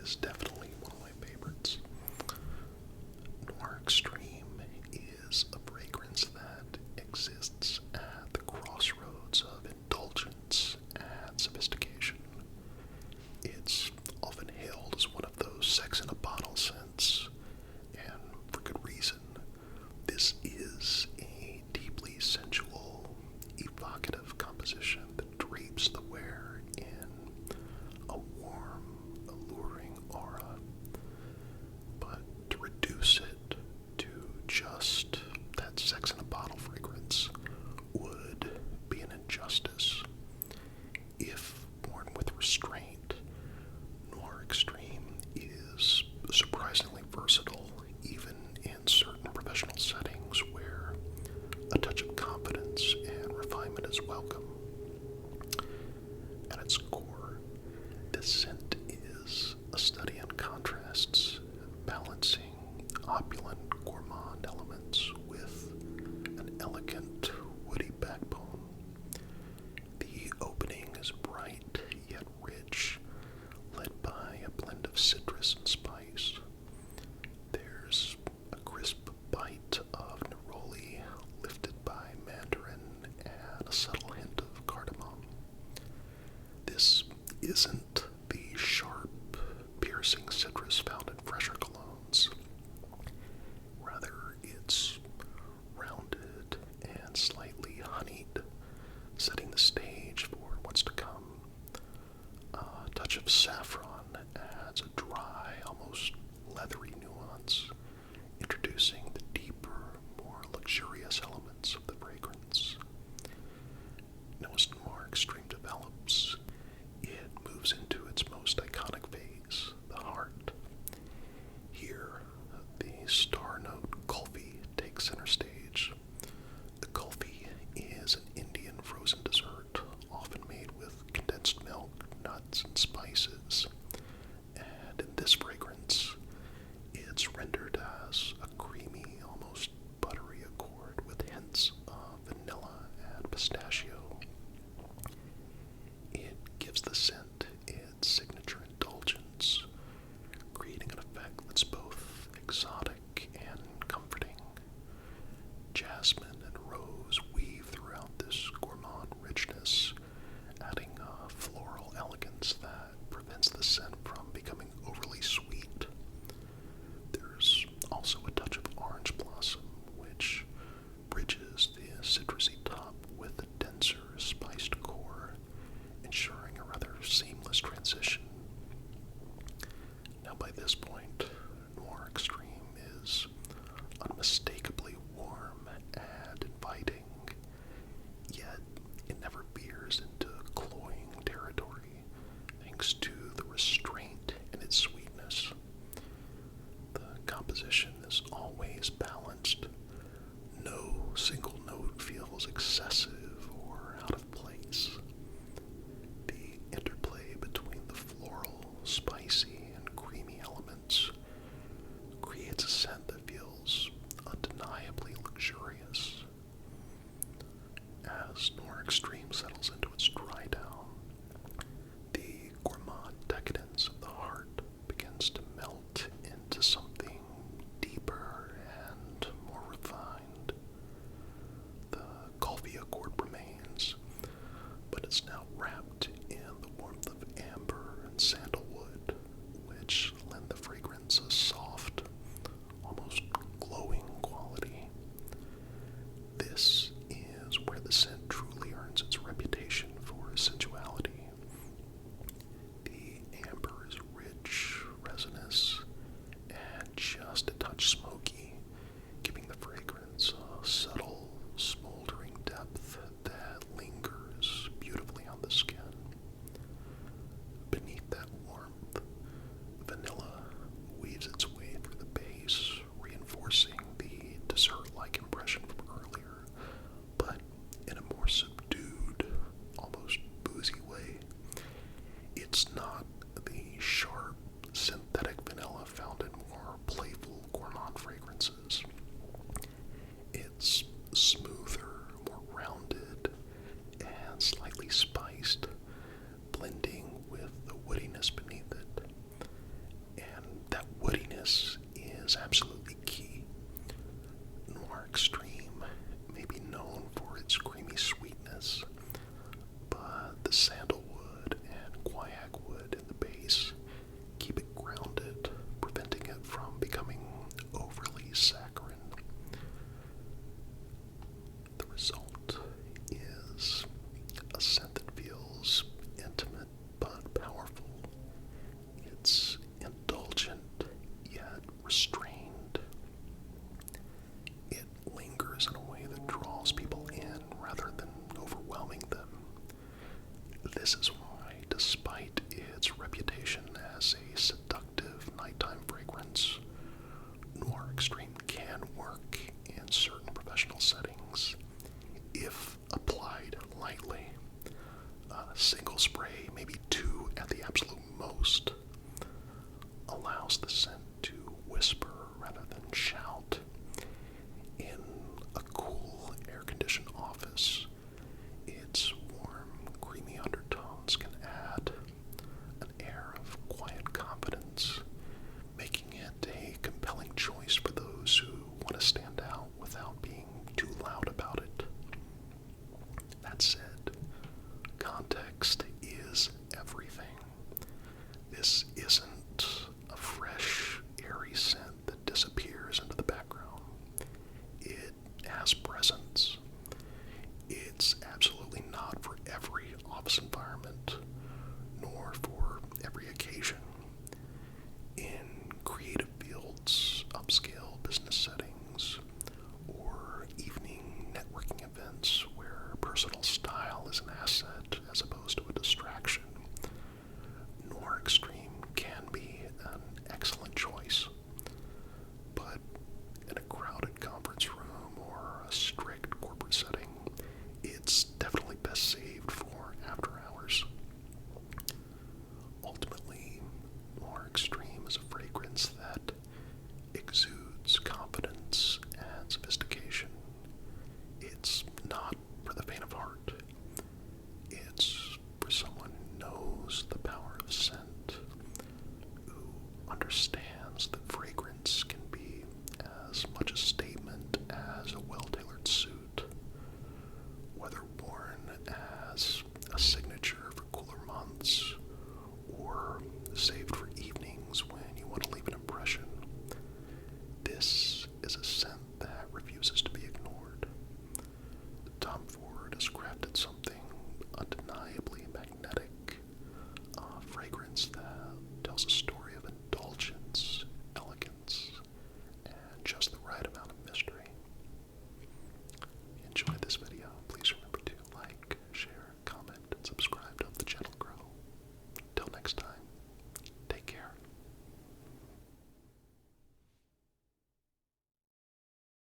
is definitely one of my favorites. Noir Extreme is a fragrance that exists at the crossroads of indulgence and sophistication. It's often hailed as one of those sex-in-a-bottle scents, and for good reason. This is a deeply sensual, evocative composition that drapes the wearer in a warm, alluring aura. But to reduce it to just that sex-in-a-bottle fragrance would be an injustice. If worn with restraint, Noir Extreme is surprisingly versatile, even in certain professional settings where a touch of confidence and refinement is welcome. At its core, this scent is a study in contrasts, balancing opulent gourmand elements with an elegant woody backbone. The opening is bright yet rich, led by a blend of citrus and spice. There's a crisp bite of neroli lifted by mandarin and a subtle hint of cardamom. This isn't the sharp, piercing citrus found in fresher colognes. Rather, it's rounded and slightly honeyed, setting the stage for what's to come. A touch of saffron adds a dry, almost leathery nuance, introducing the deeper, more luxurious elements of the fragrance. Now, as Noir Extreme develops, it moves into its most iconic phase, the heart. Here, the star note kulfi takes center stage. The kulfi is an Indian frozen dessert, often made with condensed milk, nuts, and spices. And in this fragrance, it's rendered as a creamy, almost buttery accord with hints of vanilla and pistachio. It gives the scent its signature indulgence, creating an effect that's both exotic and comforting. Jasmine and rose weave throughout this gourmand richness, adding a floral elegance that prevents the scent from becoming overly sweet. There's also a touch of orange blossom, which bridges the citrusy top with a denser, spiced core, ensuring a rather seamless transition. Now, by this point, Noir Extreme is unmistakably warm and inviting, yet it never veers into cloying territory, thanks to the restraint in its sweetness. The composition is always balanced. No single note feels excessive or out of place. The interplay between the floral, spicy, and creamy elements is absolutely key. Noir Extreme may be known for its creamy sweetness, but the sandalwood and guaiac wood in the base keep it grounded, preventing it from becoming overly saccharine. The result is a scent that feels intimate but powerful. It's indulgent yet restrained. It lingers in a way that draws people in rather than overwhelming them. This is why, despite its reputation as a seductive nighttime fragrance, Noir Extreme can work in certain professional settings if applied lightly. A single spray, maybe two at the absolute most, allows the scent to whisper rather than shout. In a cool, air-conditioned office, its warm, creamy undertones can add an air of quiet confidence, making it a compelling choice for those who want to stand out without being too loud about it. That said, context is everything. This isn't a fresh, airy scent that disappears into the background. It has presence. It's absolutely not for every office environment, nor for every occasion. In creative fields, upscale business settings, or evening networking events where personal style is an asset as opposed to a distraction, Noir Extreme can be an excellent choice. But in a crowded conference room or a strict corporate setting, it's definitely best saved for after hours. Ultimately, Noir Extreme is a fragrance that exudes confidence and sophistication. It's not for the faint of heart. It's for someone who knows the power of scent, who understands